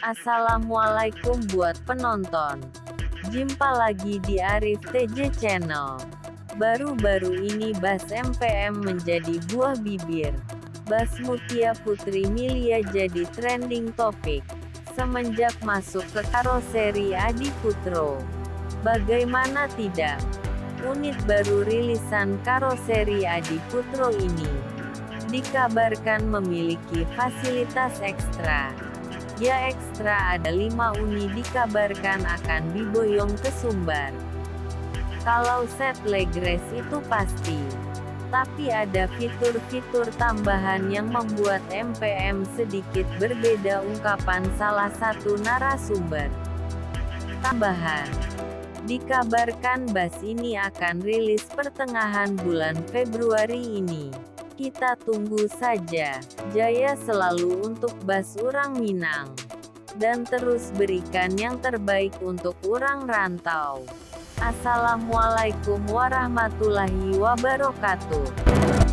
Assalamualaikum buat penonton. Jumpa lagi di Arif TJ Channel. Baru-baru ini Bas MPM menjadi buah bibir. Bas Mutia Putri Milya jadi trending topik semenjak masuk ke karoseri Adi Putro. Bagaimana tidak? Unit baru rilisan karoseri Adi Putro ini dikabarkan memiliki fasilitas ekstra. Ya, ekstra ada 5 unit dikabarkan akan diboyong ke Sumbar. Kalau set leg race itu pasti. Tapi ada fitur-fitur tambahan yang membuat MPM sedikit berbeda, ungkapan salah satu narasumber. Tambahan. Dikabarkan Bas ini akan rilis pertengahan bulan Februari ini. Kita tunggu saja. Jaya selalu untuk Bas urang Minang. Dan terus berikan yang terbaik untuk urang rantau. Assalamualaikum warahmatullahi wabarakatuh.